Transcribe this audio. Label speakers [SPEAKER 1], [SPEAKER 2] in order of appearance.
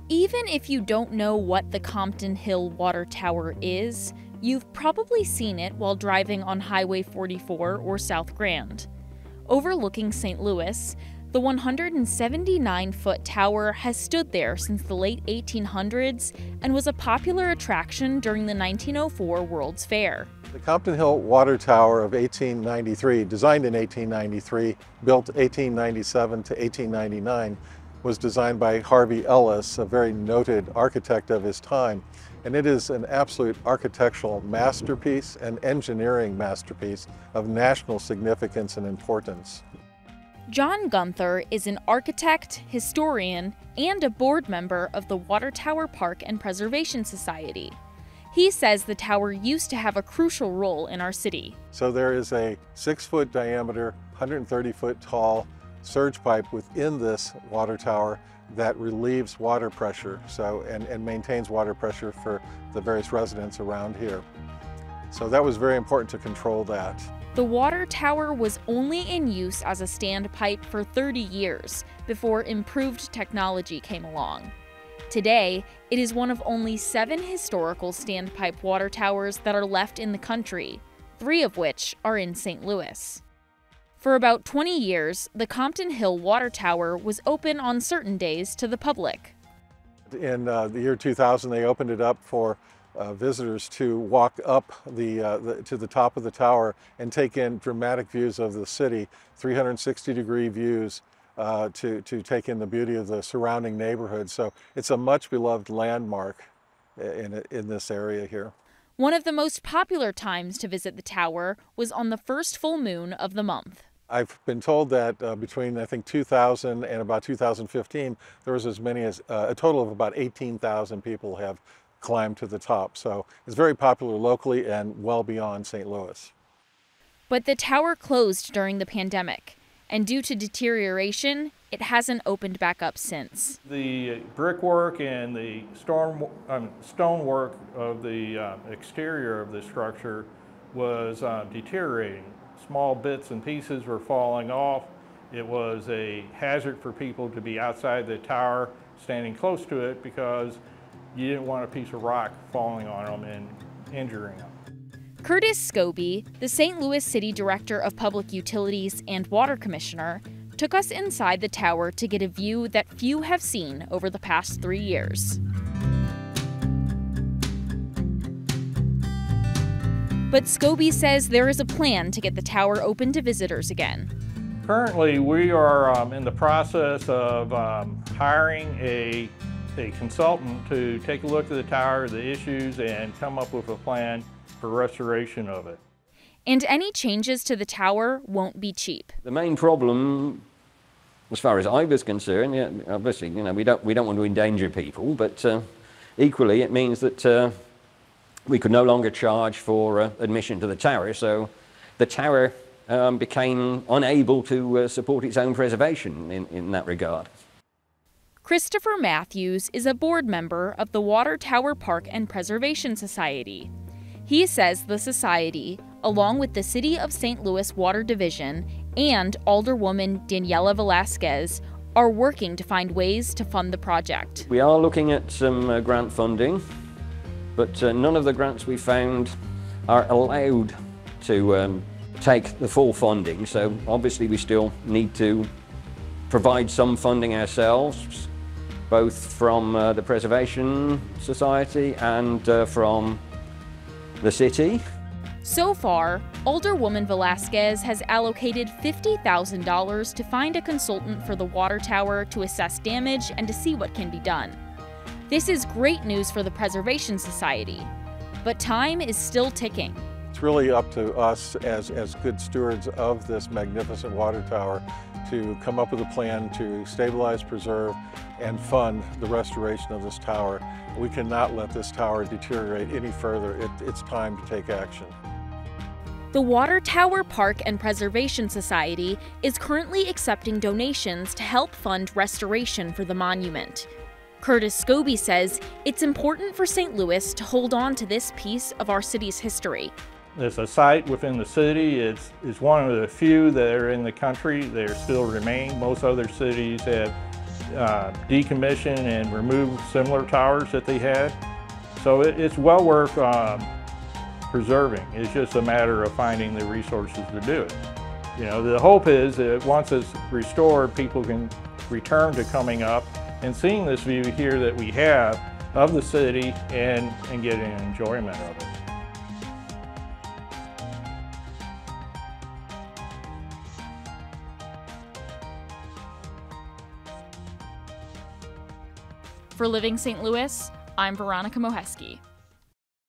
[SPEAKER 1] Even if you don't know what the Compton Hill Water Tower is, you've probably seen it while driving on Highway 44 or South Grand. Overlooking St. Louis, the 179-foot tower has stood there since the late 1800s and was a popular attraction during the 1904 World's Fair.
[SPEAKER 2] The Compton Hill Water Tower of 1893, designed in 1893, built 1897 to 1899, was designed by Harvey Ellis, a very noted architect of his time. And it is an absolute architectural masterpiece and engineering masterpiece of national significance and importance.
[SPEAKER 1] John Gunther is an architect, historian, and a board member of the Water Tower Park and Preservation Society. He says the tower used to have a crucial role in our city.
[SPEAKER 2] So there is a 6-foot diameter, 130-foot tall surge pipe within this water tower that relieves water pressure and maintains water pressure for the various residents around here. So that was very important to control that.
[SPEAKER 1] The water tower was only in use as a standpipe for 30 years before improved technology came along. Today, it is one of only 7 historical standpipe water towers that are left in the country, 3 of which are in St. Louis. For about 20 years, the Compton Hill Water Tower was open on certain days to the public.
[SPEAKER 2] In the year 2000, they opened it up for visitors to walk up to the top of the tower and take in dramatic views of the city, 360-degree views to take in the beauty of the surrounding neighborhood. So it's a much beloved landmark in this area here.
[SPEAKER 1] One of the most popular times to visit the tower was on the first full moon of the month.
[SPEAKER 2] I've been told that between, I think, 2000 and about 2015, there was as many as a total of about 18,000 people have climbed to the top. So it's very popular locally and well beyond St. Louis.
[SPEAKER 1] But the tower closed during the pandemic, and due to deterioration, it hasn't opened back up since.
[SPEAKER 3] The brickwork and the stonework of the exterior of the structure was deteriorating. Small bits and pieces were falling off. It was a hazard for people to be outside the tower, standing close to it, because you didn't want a piece of rock falling on them and injuring them.
[SPEAKER 1] Curtis Scobie, the St. Louis City Director of Public Utilities and Water Commissioner, took us inside the tower to get a view that few have seen over the past 3 years. But Scobie says there is a plan to get the tower open to visitors again.
[SPEAKER 3] Currently, we are in the process of hiring a consultant to take a look at the tower, the issues, and come up with a plan for restoration of it.
[SPEAKER 1] And any changes to the tower won't be cheap.
[SPEAKER 4] The main problem, as far as I was concerned, obviously, we don't want to endanger people, but equally it means that we could no longer charge for admission to the tower, so the tower became unable to support its own preservation in that regard.
[SPEAKER 1] Christopher Matthews is a board member of the Water Tower Park and Preservation Society. He says the society, along with the City of St. Louis Water Division and Alderwoman Daniela Velasquez, are working to find ways to fund the project.
[SPEAKER 4] We are looking at some grant funding, but none of the grants we found are allowed to take the full funding, so obviously we still need to provide some funding ourselves, both from the Preservation Society and from the city.
[SPEAKER 1] So far, Alderwoman Velasquez has allocated $50,000 to find a consultant for the water tower to assess damage and to see what can be done. This is great news for the Preservation Society, but time is still ticking.
[SPEAKER 2] It's really up to us as good stewards of this magnificent water tower to come up with a plan to stabilize, preserve, and fund the restoration of this tower. We cannot let this tower deteriorate any further. It's time to take action.
[SPEAKER 1] The Water Tower Park and Preservation Society is currently accepting donations to help fund restoration for the monument. Curtis Scobie says it's important for St. Louis to hold on to this piece of our city's history.
[SPEAKER 3] It's a site within the city. It's one of the few that are in the country. There still remain. Most other cities have decommission and remove similar towers that they had. So it's well worth preserving. It's just a matter of finding the resources to do it. You know, the hope is that once it's restored, people can return to coming up and seeing this view here that we have of the city and getting enjoyment of it.
[SPEAKER 1] For Living St. Louis, I'm Veronica Moheski.